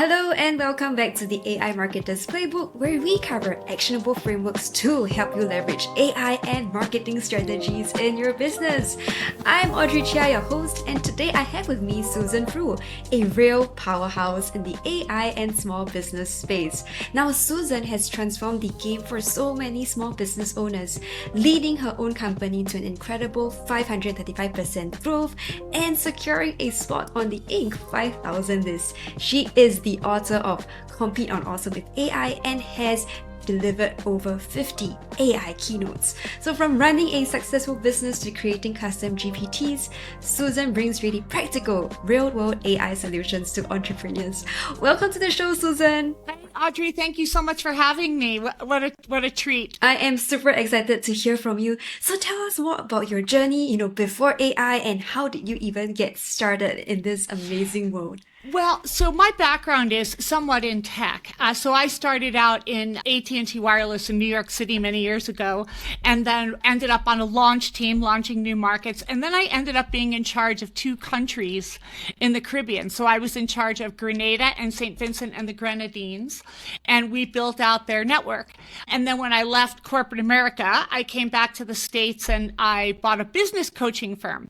Hello and welcome back to the AI Marketers Playbook, where we cover actionable frameworks to help you leverage AI and marketing strategies in your business. I'm Audrey Chia, your host, and today I have with me Susan Frew, a real powerhouse in the AI and small business space. Now, Susan has transformed the game for so many small business owners, leading her own company to an incredible 535% growth and securing a spot on the Inc. 5000 list. She is the author of Compete on Awesome with AI and has delivered over 50 AI keynotes. So from running a successful business to creating custom GPTs, Susan brings really practical, real-world AI solutions to entrepreneurs. Welcome to the show, Susan. Hi, Audrey, thank you so much for having me. What a treat. I am super excited to hear from you. So tell us more about your journey, before AI, and how did you even get started in this amazing world? Well, so my background is somewhat in tech. So I started out in AT&T Wireless in New York City many years ago, and then ended up on a launch team launching new markets. And then I ended up being in charge of 2 countries in the Caribbean. So I was in charge of Grenada and St. Vincent and the Grenadines, and we built out their network. And then when I left corporate America, I came back to the States and I bought a business coaching firm.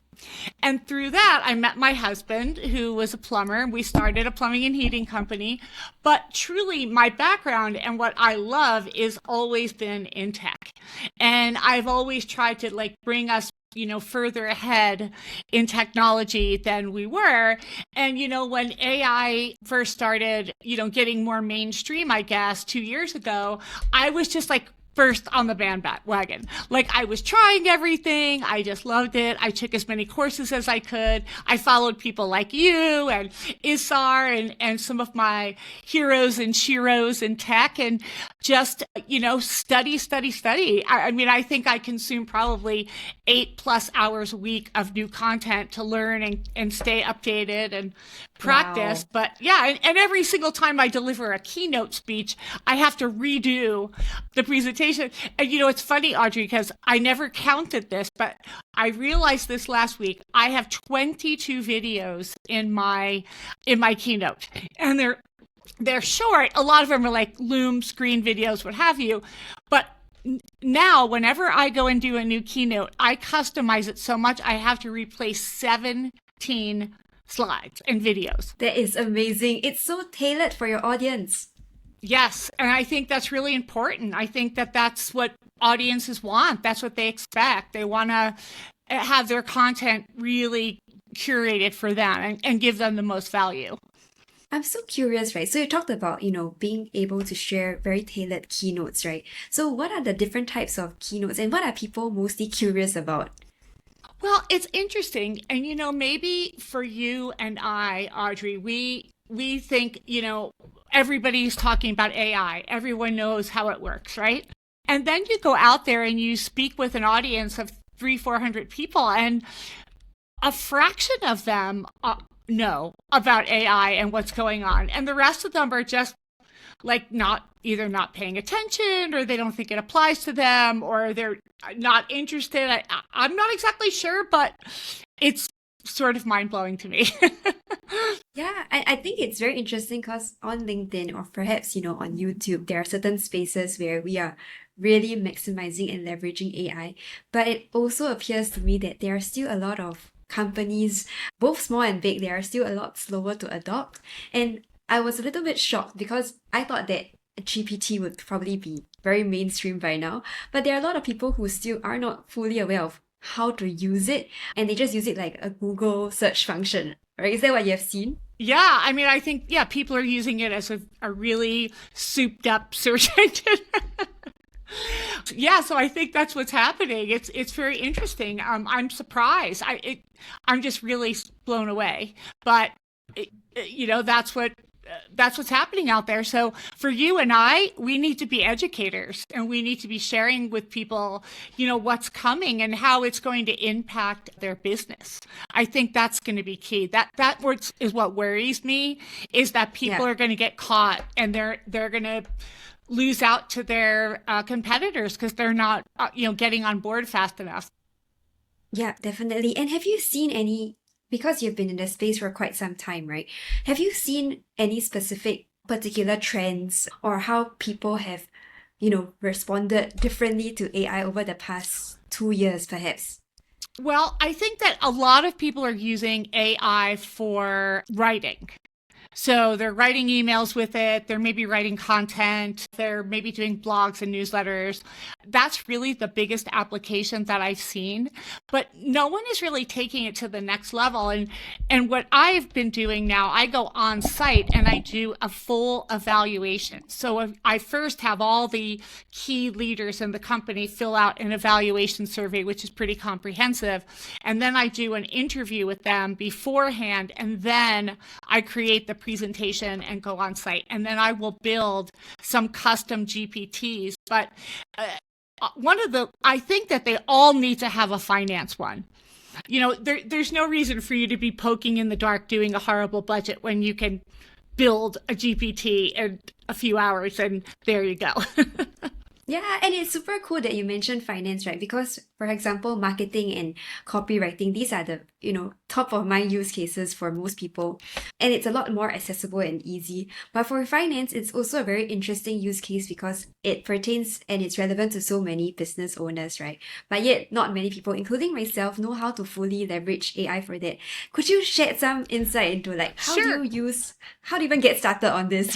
And through that, I met my husband, who was a plumber. We started a plumbing and heating company. But truly, my background and what I love is always been in tech. And I've always tried to bring us further ahead in technology than we were. And, when AI first started, getting more mainstream, I guess, 2 years ago, I was just first on the bandwagon. I was trying everything. I just loved it. I took as many courses as I could. I followed people like you and Isar and some of my heroes and sheroes in tech and just, study. I think I consume probably 8+ hours a week of new content to learn and stay updated and practice. Wow. But yeah, and every single time I deliver a keynote speech, I have to redo the presentation. And it's funny, Audrey, because I never counted this, but I realized this last week. I have 22 videos in my keynote, and they're short. A lot of them are Loom screen videos, what have you. But now, whenever I go and do a new keynote, I customize it so much I have to replace 17 slides and videos. That is amazing. It's so tailored for your audience. Yes, and I think that's really important. I think that's what audiences want. That's what they expect. They want to have their content really curated for them and give them the most value. I'm so curious, right? So you talked about, being able to share very tailored keynotes, right? So what are the different types of keynotes and what are people mostly curious about? Well, it's interesting. And, maybe for you and I, Audrey, we think, everybody's talking about AI. Everyone knows how it works, right? And then you go out there and you speak with an audience of 300-400 people, and a fraction of them know about AI and what's going on. And the rest of them are just either not paying attention, or they don't think it applies to them, or they're not interested. I'm not exactly sure, but it's sort of mind-blowing to me. Yeah, I think it's very interesting because on LinkedIn or perhaps, on YouTube, there are certain spaces where we are really maximizing and leveraging AI. But it also appears to me that there are still a lot of companies, both small and big, they are still a lot slower to adopt. And I was a little bit shocked because I thought that GPT would probably be very mainstream by now. But there are a lot of people who still are not fully aware of how to use it, and they just use it like a Google search function, right? Is that what you have seen? Yeah, I think, people are using it as a really souped up search engine. Yeah, so I think that's what's happening. It's very interesting. I'm surprised. I'm just really blown away. But that's what's happening out there. So for you and I, we need to be educators, and we need to be sharing with people, what's coming and how it's going to impact their business. I think that's going to be key. That is what worries me, is that people are going to get caught and they're going to lose out to their competitors because they're not, getting on board fast enough. Yeah, definitely. And have you seen any because you've been in the space for quite some time, right? Have you seen any specific particular trends or how people have, responded differently to AI over the past 2 years, perhaps? Well, I think that a lot of people are using AI for writing. So they're writing emails with it. They're maybe writing content. They're maybe doing blogs and newsletters. That's really the biggest application that I've seen. But no one is really taking it to the next level. And what I've been doing now, I go on site and I do a full evaluation. So I first have all the key leaders in the company fill out an evaluation survey, which is pretty comprehensive. And then I do an interview with them beforehand. And then I create the presentation and go on site. And then I will build some custom GPTs. But I think that they all need to have a finance one. There's no reason for you to be poking in the dark doing a horrible budget when you can build a GPT in a few hours and there you go. Yeah, and it's super cool that you mentioned finance, right? Because, for example, marketing and copywriting, these are the, top of mind use cases for most people. And it's a lot more accessible and easy. But for finance, it's also a very interesting use case because it pertains and it's relevant to so many business owners, right? But yet, not many people, including myself, know how to fully leverage AI for that. Could you shed some insight into how Sure. do you even get started on this,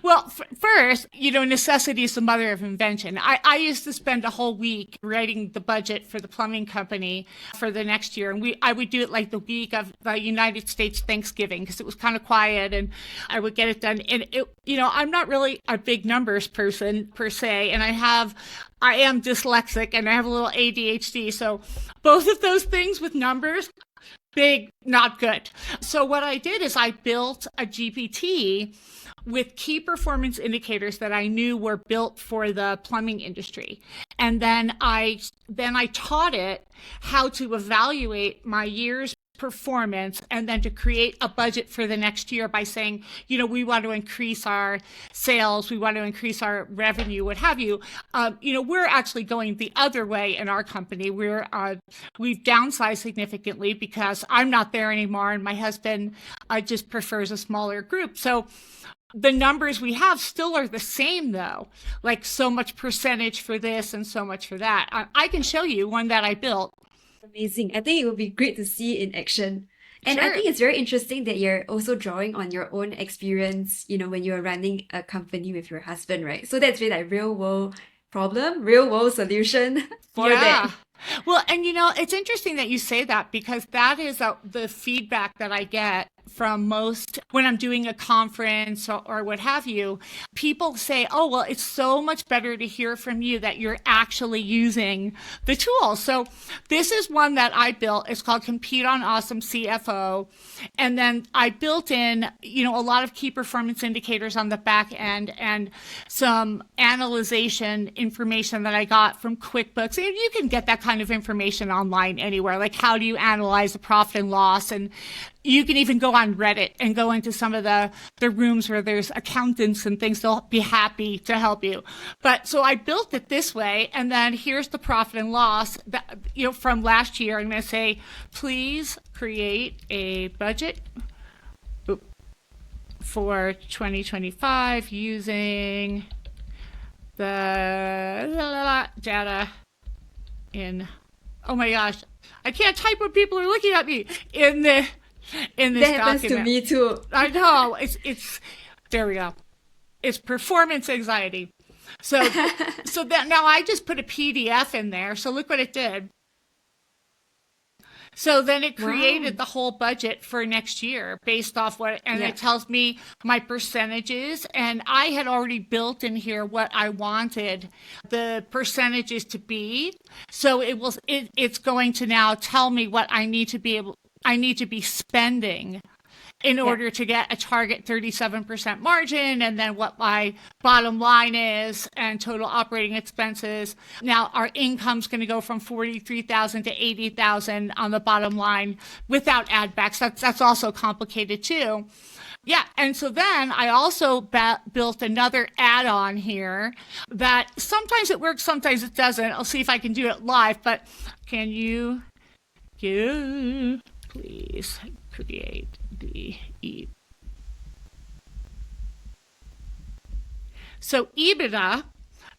Well, first, necessity is the mother of invention. I used to spend a whole week writing the budget for the plumbing company for the next year. And I would do it like the week of the United States Thanksgiving because it was kind of quiet and I would get it done. And, I'm not really a big numbers person per se. And I am dyslexic and I have a little ADHD. So both of those things with numbers, big, not good. So what I did is I built a GPT with key performance indicators that I knew were built for the plumbing industry. And then I taught it how to evaluate my year's performance and then to create a budget for the next year by saying, we want to increase our sales, we want to increase our revenue, what have you. We're actually going the other way in our company. We've downsized significantly because I'm not there anymore and my husband just prefers a smaller group. So the numbers we have still are the same though, like so much percentage for this and so much for that. I can show you one that I built. Amazing. I think it would be great to see in action. And I Sure. think it's very interesting that you're also drawing on your own experience, when you're running a company with your husband, right? So that's really real world problem, real world solution for that. Well, and it's interesting that you say that because that is the feedback that I get from most when I'm doing a conference or what have you. People say, oh, well, it's so much better to hear from you that you're actually using the tool. So this is one that I built. It's called Compete on Awesome CFO. And then I built in, a lot of key performance indicators on the back end and some analyzation information that I got from QuickBooks. And you can get that kind of information online anywhere. Like how do you analyze the profit and loss? And you can even go on Reddit and go into some of the rooms where there's accountants and things. They'll be happy to help you. But so I built it this way. And then here's the profit and loss that, from last year. I'm going to say, please create a budget for 2025 using the data in, oh my gosh, I can't type when people are looking at me in this That happens document. to me too. I know. It's there we go. It's performance anxiety. So that now I just put a PDF in there. So look what it did. So then it created the whole budget for next year based off it tells me my percentages. And I had already built in here what I wanted the percentages to be. So it's going to now tell me what I need to be spending in order to get a target 37% margin, and then what my bottom line is and total operating expenses. Now our income's going to go from 43,000 to 80,000 on the bottom line without add backs. That's also complicated too. Yeah, and so then I also built another add-on here that sometimes it works, sometimes it doesn't. I'll see if I can do it live, but can you Please create the So EBITDA,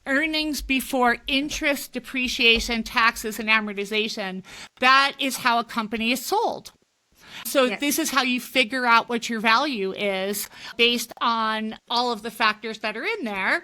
earnings before interest, depreciation, taxes, and amortization, that is how a company is sold. So this is how you figure out what your value is based on all of the factors that are in there.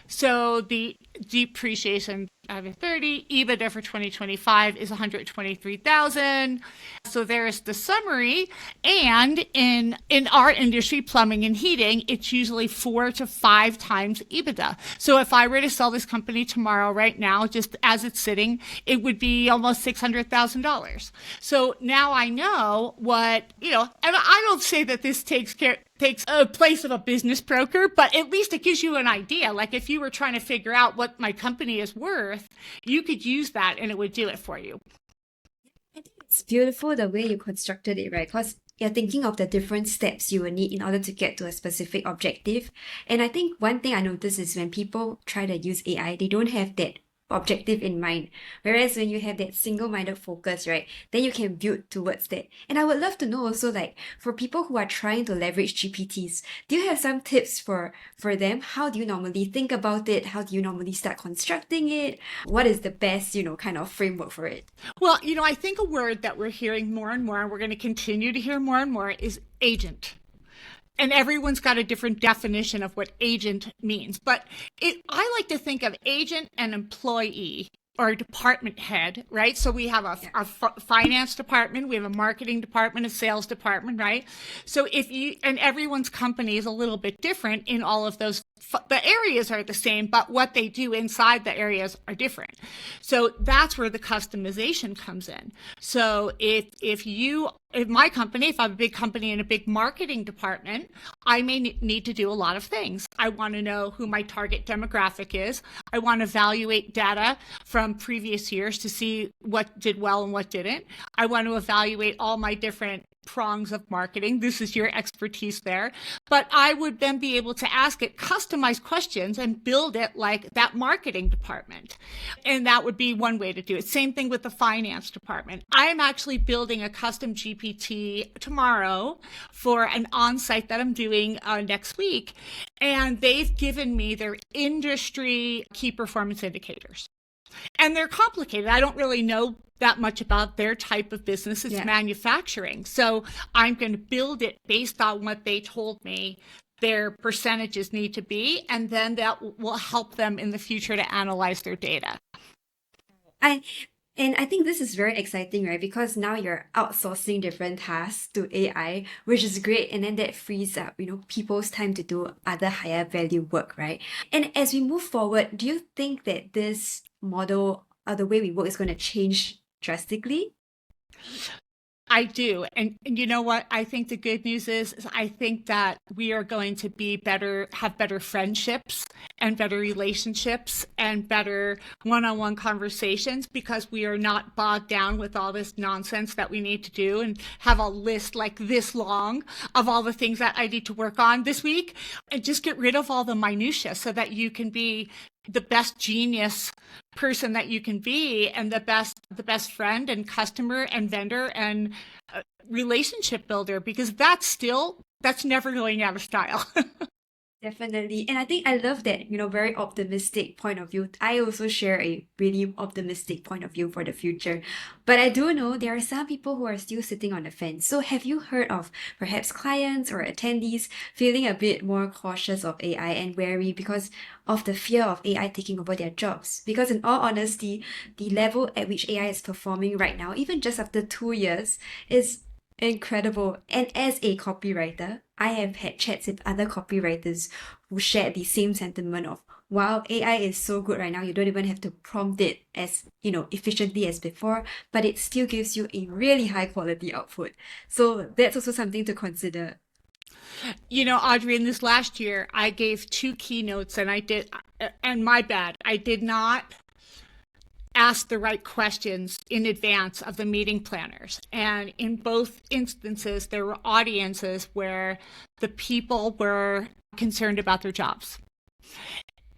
So the depreciation out of 30, EBITDA for 2025 is 123,000. So there's the summary. And in our industry, plumbing and heating, it's usually 4 to 5 times EBITDA. So if I were to sell this company tomorrow, right now, just as it's sitting, it would be almost $600,000. So now I know what, and I don't say that this takes a place of a business broker, but at least it gives you an idea. Like if you were trying to figure out what my company is worth, you could use that and it would do it for you. I think it's beautiful the way you constructed it, right? Because you're thinking of the different steps you will need in order to get to a specific objective. And I think one thing I notice is when people try to use AI, they don't have that objective in mind. Whereas when you have that single-minded focus, right, then you can build towards that. And I would love to know also, like, for people who are trying to leverage GPTs, do you have some tips for them? How do you normally think about it? How do you normally start constructing it? What is the best, kind of framework for it? Well, I think a word that we're hearing more and more, and we're going to continue to hear more and more, is agent. And everyone's got a different definition of what agent means. But I like to think of agent and employee or department head, right? So we have a finance department, we have a marketing department, a sales department, right? So and everyone's company is a little bit different in all of those. The areas are the same, but what they do inside the areas are different. So that's where the customization comes in. So if my company, if I have a big company and a big marketing department, I may need to do a lot of things. I want to know who my target demographic is. I want to evaluate data from previous years to see what did well and what didn't. I want to evaluate all my different prongs of marketing. This is your expertise there. But I would then be able to ask it customized questions and build it like that marketing department. And that would be one way to do it. Same thing with the finance department. I am actually building a custom GPT tomorrow for an on-site that I'm doing next week. And they've given me their industry key performance indicators. And they're complicated. I don't really know that much about their type of business. It's manufacturing. So I'm going to build it based on what they told me their percentages need to be. And then that will help them in the future to analyze their data. And I think this is very exciting, right? Because now you're outsourcing different tasks to AI, which is great. And then that frees up, people's time to do other higher value work, right? And as we move forward, do you think that this model or the way we work is going to change drastically? I do. And you know what? I think the good news is I think that we are going to have better friendships and better relationships and better one-on-one conversations because we are not bogged down with all this nonsense that we need to do and have a list like this long of all the things that I need to work on this week and just get rid of all the minutia so that you can be the best genius person that you can be and the best friend and customer and vendor and relationship builder, because that's never going out of style. Definitely. And I think I love that, very optimistic point of view. I also share a really optimistic point of view for the future. But I do know there are some people who are still sitting on the fence. So have you heard of perhaps clients or attendees feeling a bit more cautious of AI and wary because of the fear of AI taking over their jobs? Because in all honesty, the level at which AI is performing right now, even just after 2 years, is incredible. And as a copywriter, I have had chats with other copywriters who shared the same sentiment of, wow, AI is so good right now, you don't even have to prompt it as, efficiently as before, but it still gives you a really high quality output. So that's also something to consider. Audrey, in this last year, I gave 2 keynotes and my bad, I did not ask the right questions in advance of the meeting planners. And in both instances, there were audiences where the people were concerned about their jobs.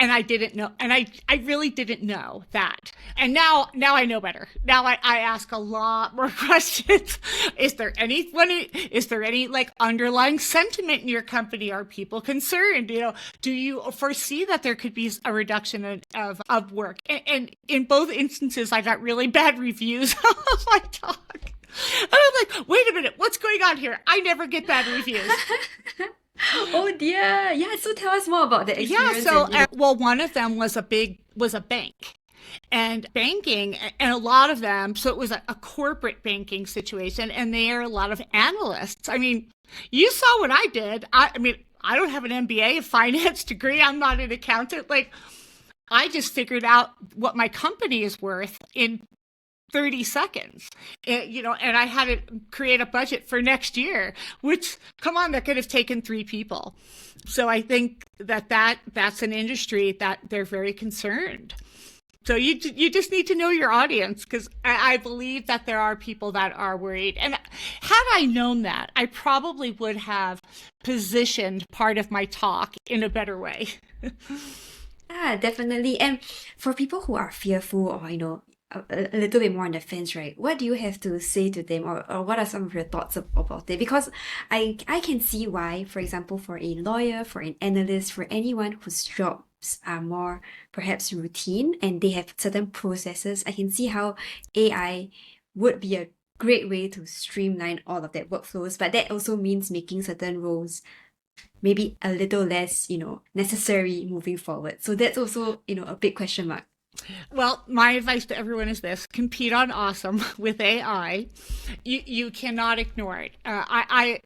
And I didn't know, and I really didn't know that. And now I know better. Now I ask a lot more questions. Is there any like underlying sentiment in your company? Are people concerned? Do you foresee that there could be a reduction of work? And in both instances, I got really bad reviews of my talk. And I'm like, wait a minute, what's going on here? I never get bad reviews. Oh dear. Yeah, so tell us more about the Yeah, experience. so and, well, one of them was a bank. And banking, and a lot of them, so it was a corporate banking situation, and they are a lot of analysts. I mean, you saw what I did. I mean, I don't have an MBA, a finance degree. I'm not an accountant. Like, I just figured out what my company is worth in 30 seconds, and I had to create a budget for next year, which, come on, that could have taken 3 people. So I think that's an industry that they're very concerned. So you just need to know your audience, because I believe that there are people that are worried. And had I known that, I probably would have positioned part of my talk in a better way. yeah, definitely. And for people who are fearful or, a little bit more on the fence, right? What do you have to say to them, or what are some of your thoughts about it? Because I can see why, for example, for a lawyer, for an analyst, for anyone whose jobs are more perhaps routine and they have certain processes, I can see how AI would be a great way to streamline all of that workflows. But that also means making certain roles maybe a little less, necessary moving forward. So that's also, a big question mark. Well, my advice to everyone is this: compete on awesome with AI. You cannot ignore it. I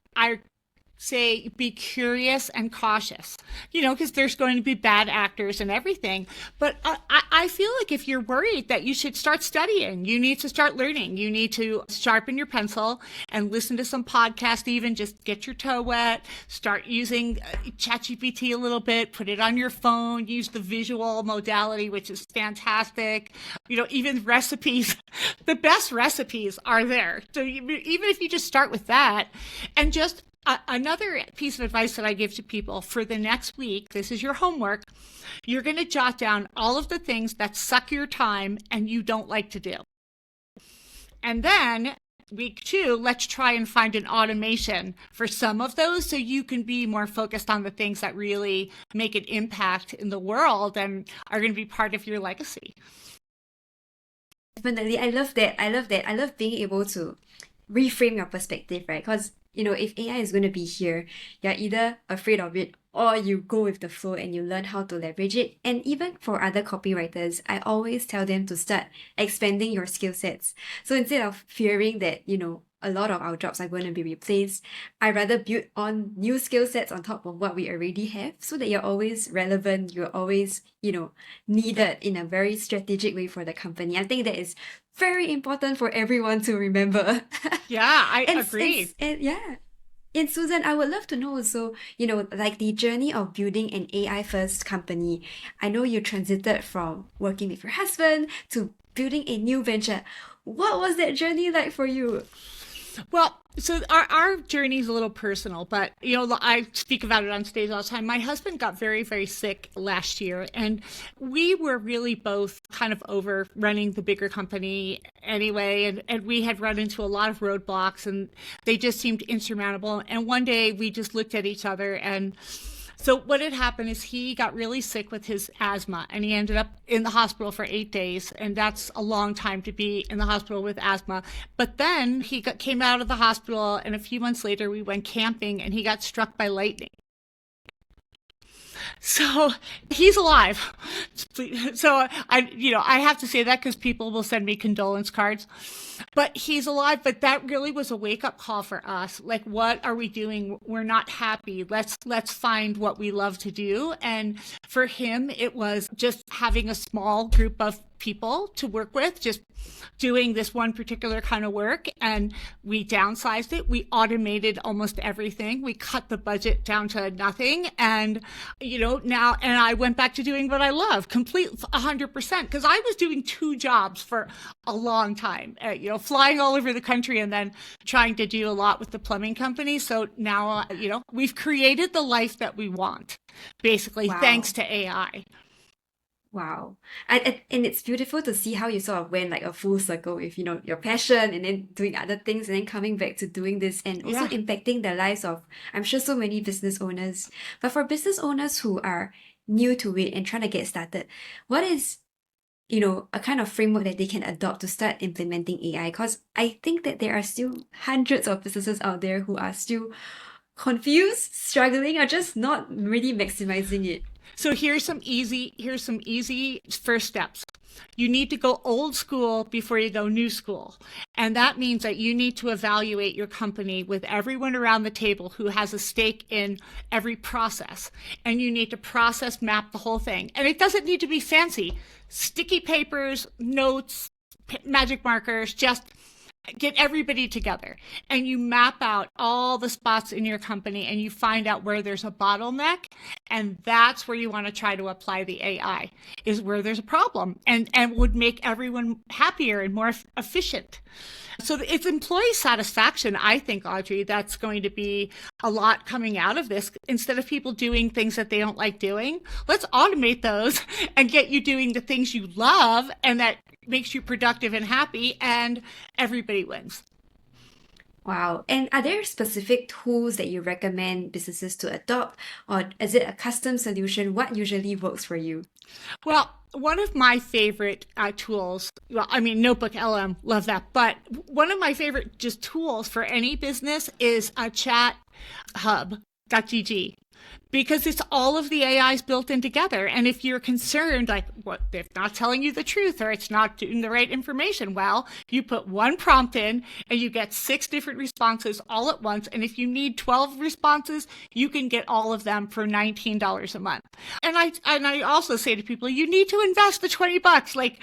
say be curious and cautious, because there's going to be bad actors and everything. But I feel like if you're worried, that you should start studying. You need to start learning. You need to sharpen your pencil and listen to some podcasts, even just get your toe wet, start using ChatGPT a little bit, put it on your phone, use the visual modality, which is fantastic. Even recipes, the best recipes are there. So even if you just start with that, and just another piece of advice that I give to people for the next week, this is your homework. You're going to jot down all of the things that suck your time and you don't like to do. And then week 2, let's try and find an automation for some of those, so you can be more focused on the things that really make an impact in the world and are going to be part of your legacy. Definitely. I love that. I love being able to reframe your perspective, right? Because, if AI is going to be here, you're either afraid of it or you go with the flow and you learn how to leverage it. And even for other copywriters, I always tell them to start expanding your skill sets. So instead of fearing that, a lot of our jobs are going to be replaced, I rather build on new skill sets on top of what we already have, so that you're always relevant, you're always, needed in a very strategic way for the company. I think that is very important for everyone to remember. Yeah, I agree. Yeah. And Susan, I would love to know also, like the journey of building an AI first company. I know you transited from working with your husband to building a new venture. What was that journey like for you? Well, so our journey is a little personal, but I speak about it on stage all the time. My husband got very, very sick last year, and we were really both kind of over running the bigger company anyway, and we had run into a lot of roadblocks, and they just seemed insurmountable. And one day we just looked at each other, and so what had happened is he got really sick with his asthma, and he ended up in the hospital for 8 days. And that's a long time to be in the hospital with asthma. But then he came out of the hospital, and a few months later we went camping and he got struck by lightning. So he's alive. So I have to say that because people will send me condolence cards. But he's alive. But that really was a wake-up call for us. Like, what are we doing? We're not happy. Let's find what we love to do. And for him, it was just having a small group of people to work with, just doing this one particular kind of work. And we downsized it. We automated almost everything. We cut the budget down to nothing. And, now, and I went back to doing what I love, complete 100%, because I was doing 2 jobs for a long time, flying all over the country and then trying to do a lot with the plumbing company. So now, we've created the life that we want, basically, Wow. thanks to AI. Wow. And it's beautiful to see how you sort of went like a full circle with, your passion and then doing other things and then coming back to doing this and also Yeah. impacting the lives of, I'm sure, so many business owners. But for business owners who are new to it and trying to get started, what is, a kind of framework that they can adopt to start implementing AI? Because I think that there are still hundreds of businesses out there who are still confused, struggling, or just not really maximizing it. So here's some easy first steps. You need to go old school before you go new school. And that means that you need to evaluate your company with everyone around the table who has a stake in every process. And you need to process map the whole thing. And it doesn't need to be fancy. Sticky papers, notes, magic markers, just get everybody together and you map out all the spots in your company and you find out where there's a bottleneck, and that's where you want to try to apply the AI, is where there's a problem and would make everyone happier and more efficient. So it's employee satisfaction, I think, Audrey, that's going to be a lot coming out of this. Instead of people doing things that they don't like doing, let's automate those and get you doing the things you love and that makes you productive and happy, and everybody wins. Wow. And are there specific tools that you recommend businesses to adopt, or is it a custom solution? What usually works for you? Well, one of my favorite tools, well, I mean, Notebook LM, love that. But one of my favorite just tools for any business is a chat hub.gg, because it's all of the AIs built in together. And if you're concerned, like, what, they're not telling you the truth or it's not doing the right information, well, you put one prompt in and you get 6 different responses all at once. And if you need 12 responses, you can get all of them for $19 a month. And I also say to people, you need to invest the $20. Like,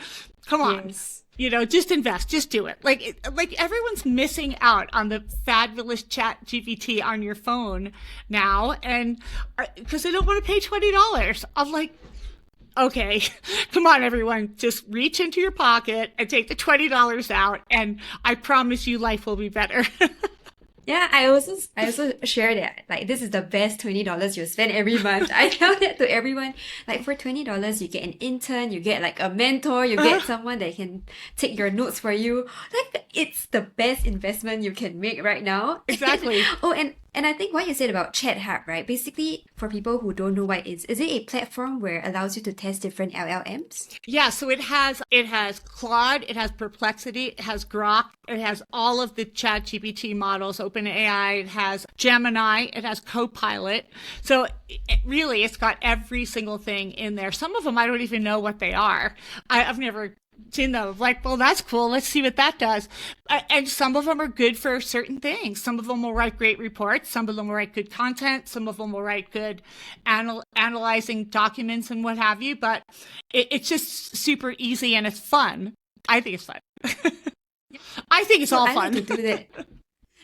come on. Yes. Just invest, just do it. Like everyone's missing out on the fabulous chat GPT on your phone now, and because they don't want to pay $20. I'm like, okay, come on, everyone, just reach into your pocket and take the $20 out, and I promise you life will be better. Yeah, I also share that, like, this is the best $20 you'll spend every month. I tell that to everyone. Like, for $20 you get an intern, you get like a mentor, you get someone that can take your notes for you. Like, it's the best investment you can make right now. Exactly. And I think what you said about Chat Hub, right? Basically, for people who don't know what it is it a platform where it allows you to test different LLMs? Yeah, so it has Claude, it has Perplexity, it has Grok, it has all of the Chat GPT models, OpenAI, it has Gemini, it has Copilot. So really, it's got every single thing in there. Some of them I don't even know what they are. I've never seen them. Like, well, that's cool. Let's see what that does. And some of them are good for certain things. Some of them will write great reports. Some of them will write good content. Some of them will write good analyzing documents and what have you. But it's just super easy and it's fun. I think it's fun. I think it's all I fun. like to do that.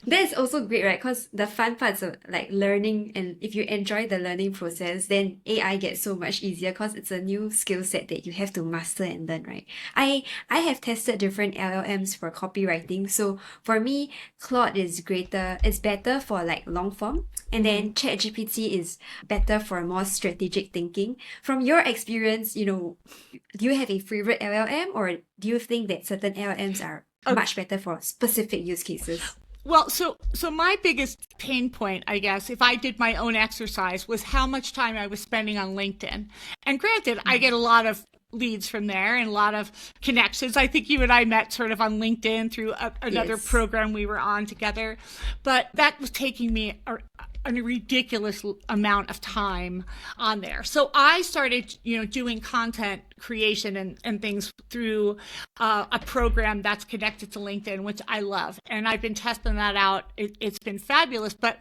That's also great, right? Because the fun parts of like learning, and if you enjoy the learning process, then AI gets so much easier because it's a new skill set that you have to master and learn, right? I have tested different LLMs for copywriting. So for me, Claude is greater, it's better for like long form, and then ChatGPT is better for more strategic thinking. From your experience, do you have a favorite LLM, or do you think that certain LLMs are much better for specific use cases? Well, so my biggest pain point, I guess, if I did my own exercise, was how much time I was spending on LinkedIn. And granted, I get a lot of leads from there and a lot of connections. I think you and I met sort of on LinkedIn through another Yes. program we were on together. But that was taking me a ridiculous amount of time on there. So I started, doing content creation and things through a program that's connected to LinkedIn, which I love. And I've been testing that out. It's been fabulous. But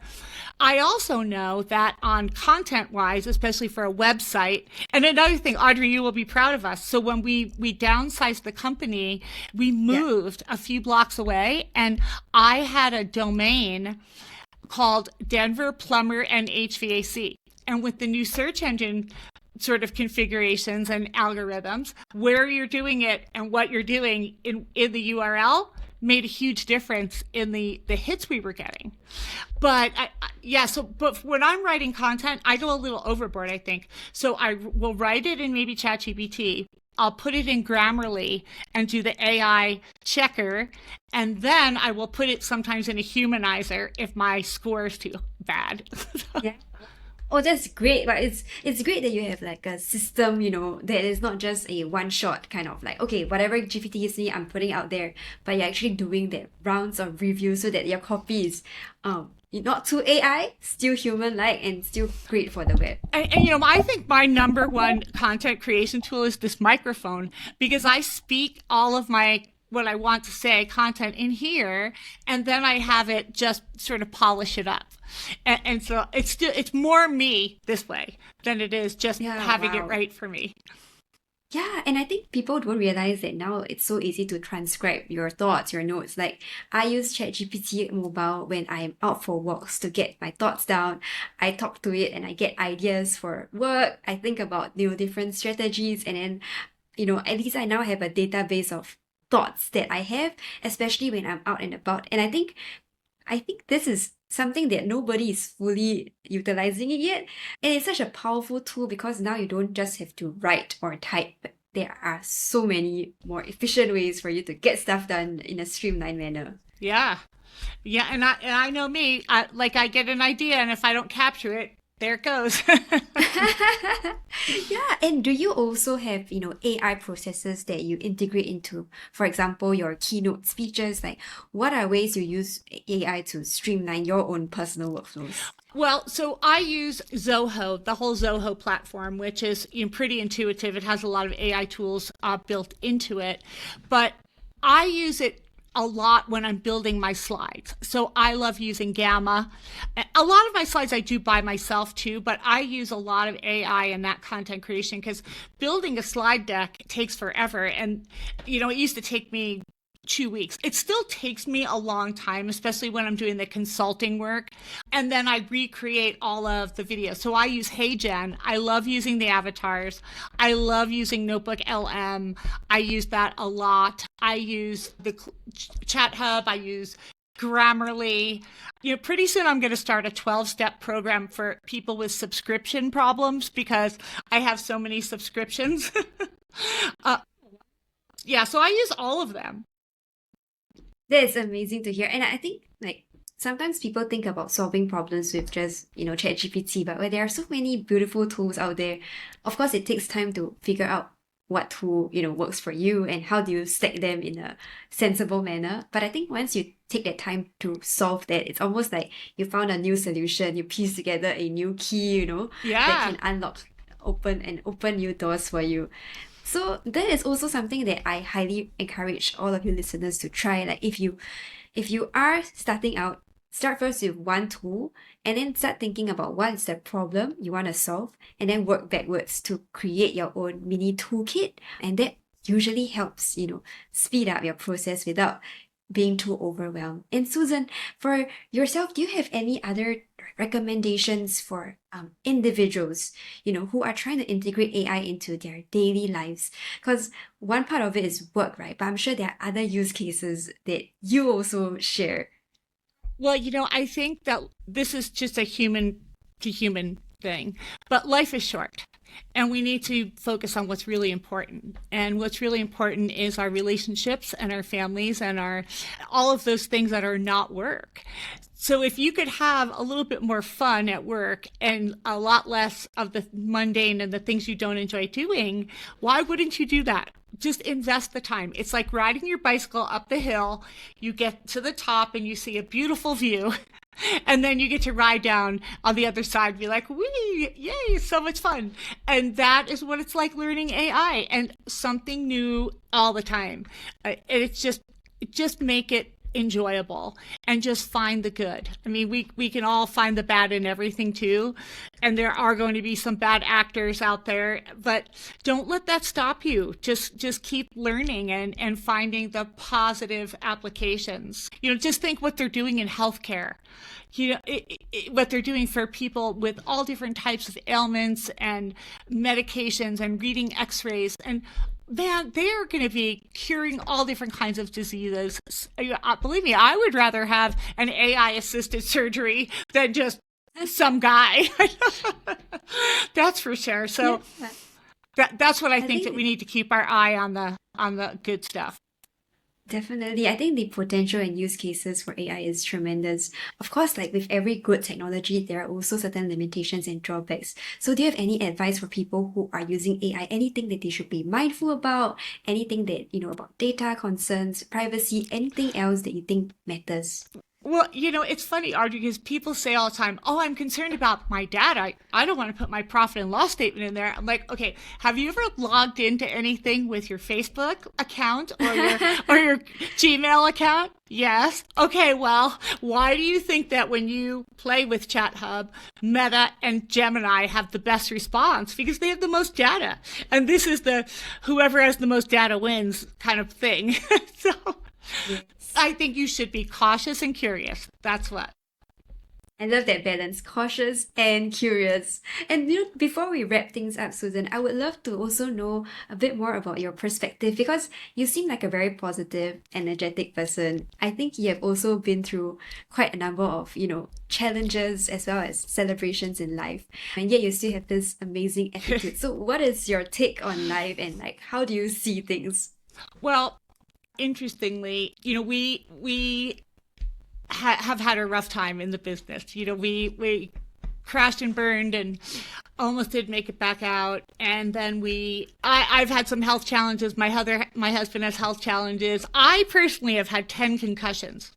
I also know that on content-wise, especially for a website, and another thing, Audrey, you will be proud of us. So when we downsized the company, we moved a few blocks away, and I had a domain called Denver Plumber and HVAC. And with the new search engine sort of configurations and algorithms, where you're doing it and what you're doing in the URL made a huge difference in the hits we were getting. But but when I'm writing content, I go a little overboard, I think. So I will write it in maybe ChatGPT. I'll put it in Grammarly and do the AI checker. And then I will put it sometimes in a humanizer if my score is too bad. Yeah. Oh, that's great. But it's great that you have like a system, that is not just a one shot kind of like, okay, whatever GPT gives me, I'm putting out there. But you're actually doing that rounds of review so that your copy is not too AI, still human like, and still great for the web. And I think my number one content creation tool is this microphone, because I speak all of my what I want to say content in here, and then I have it just sort of polish it up. And so it's more me this way than it is just having it right for me. Yeah, and I think people don't realize that now it's so easy to transcribe your thoughts, your notes. Like I use ChatGPT mobile when I'm out for walks to get my thoughts down. I talk to it and I get ideas for work. I think about different strategies, and then at least I now have a database of thoughts that I have, especially when I'm out and about. And I think this is something that nobody is fully utilizing it yet. And it's such a powerful tool because now you don't just have to write or type. There are so many more efficient ways for you to get stuff done in a streamlined manner. Yeah. Yeah. And I know me, I get an idea, and if I don't capture it, there it goes. Yeah, and do you also have, AI processes that you integrate into, for example, your keynote speeches? Like, what are ways you use AI to streamline your own personal workflows? Well, so I use Zoho, the whole Zoho platform, which is pretty intuitive. It has a lot of AI tools built into it, but I use it a lot when I'm building my slides. So I love using Gamma. A lot of my slides I do by myself too, but I use a lot of AI in that content creation because building a slide deck takes forever. And, it used to take me 2 weeks. It still takes me a long time, especially when I'm doing the consulting work. And then I recreate all of the videos. So I use HeyGen. I love using the avatars. I love using Notebook LM. I use that a lot. I use the Chat Hub. I use Grammarly. Pretty soon I'm going to start a 12-step program for people with subscription problems because I have so many subscriptions. So I use all of them. That is amazing to hear. And I think sometimes people think about solving problems with just, ChatGPT, but where there are so many beautiful tools out there, of course, it takes time to figure out what tool, works for you and how do you stack them in a sensible manner. But I think once you take that time to solve that, it's almost like you found a new solution, you piece together a new key, that can unlock, open new doors for you. So that is also something that I highly encourage all of you listeners to try. Like if you are starting out, start first with one tool and then start thinking about what is the problem you want to solve, and then work backwards to create your own mini toolkit. And that usually helps, speed up your process without being too overwhelmed. And Susan, for yourself, do you have any other recommendations for individuals, who are trying to integrate AI into their daily lives? Because one part of it is work, right? But I'm sure there are other use cases that you also share. Well, I think that this is just a human to human thing, but life is short. And we need to focus on what's really important. And what's really important is our relationships and our families and all of those things that are not work. So if you could have a little bit more fun at work and a lot less of the mundane and the things you don't enjoy doing, why wouldn't you do that? Just invest the time. It's like riding your bicycle up the hill. You get to the top and you see a beautiful view. And then you get to ride down on the other side and be like, wee, yay, so much fun. And that is what it's like learning AI, and something new all the time. And it's just make it enjoyable and just find the good. I mean, we can all find the bad in everything too. And there are going to be some bad actors out there, but don't let that stop you. Just keep learning and finding the positive applications. Just think what they're doing in healthcare. What they're doing for people with all different types of ailments and medications and reading x-rays and man, they are going to be curing all different kinds of diseases. Believe me, I would rather have an AI assisted surgery than just some guy. That's for sure. So that's what I think that we need to keep our eye on the good stuff. Definitely. I think the potential and use cases for AI is tremendous. Of course, like with every good technology, there are also certain limitations and drawbacks. So do you have any advice for people who are using AI? Anything that they should be mindful about? Anything that, about data concerns, privacy, anything else that you think matters? Well, it's funny, Audrey, because people say all the time, oh, I'm concerned about my data. I don't want to put my profit and loss statement in there. I'm like, okay, have you ever logged into anything with your Facebook account or your Gmail account? Yes. Okay, well, why do you think that when you play with ChatHub, Meta and Gemini have the best response? Because they have the most data. And this is the whoever has the most data wins kind of thing. So yes. I think you should be cautious and curious. That's what. I love that balance, cautious and curious. And before we wrap things up, Susan, I would love to also know a bit more about your perspective because you seem like a very positive, energetic person. I think you have also been through quite a number of, challenges as well as celebrations in life. And yet you still have this amazing attitude. So what is your take on life and how do you see things? Well, interestingly, we have had a rough time in the business. We crashed and burned and almost did make it back out. And then I've had some health challenges. My husband has health challenges. I personally have had 10 concussions.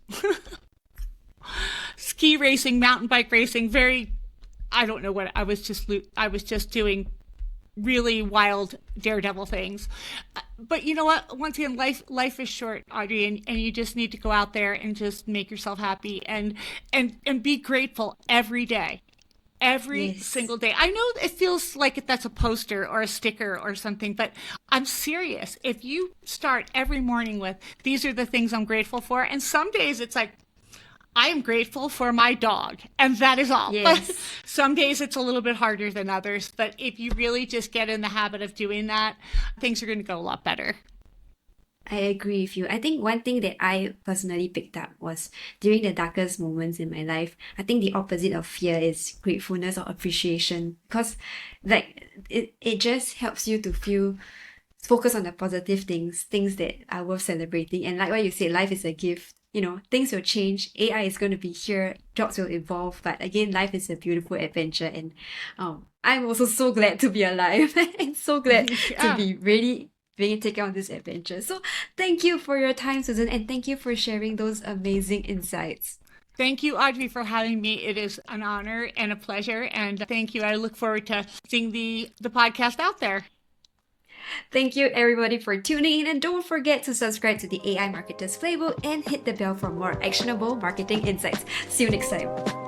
Ski racing, mountain bike racing, I don't know what I was just doing really wild daredevil things. But you know what? Once again, life is short, Audrey, and you just need to go out there and just make yourself happy and be grateful every day. Every single day. I know it feels like that's a poster or a sticker or something, but I'm serious. If you start every morning with, these are the things I'm grateful for, and some days it's like, I am grateful for my dog, and that is all. Yes. But some days it's a little bit harder than others, but if you really just get in the habit of doing that, things are going to go a lot better. I agree with you. I think one thing that I personally picked up was during the darkest moments in my life, I think the opposite of fear is gratefulness or appreciation because it just helps you to focus on the positive things that are worth celebrating. And like what you said, life is a gift. Things will change. AI is going to be here. Jobs will evolve. But again, life is a beautiful adventure. And I'm also so glad to be alive and so glad to be ready being taken on this adventure. So thank you for your time, Susan, and thank you for sharing those amazing insights. Thank you, Audrey, for having me. It is an honor and a pleasure. And thank you. I look forward to seeing the podcast out there. Thank you everybody for tuning in, and don't forget to subscribe to the AI Marketers Playbook and hit the bell for more actionable marketing insights. See you next time.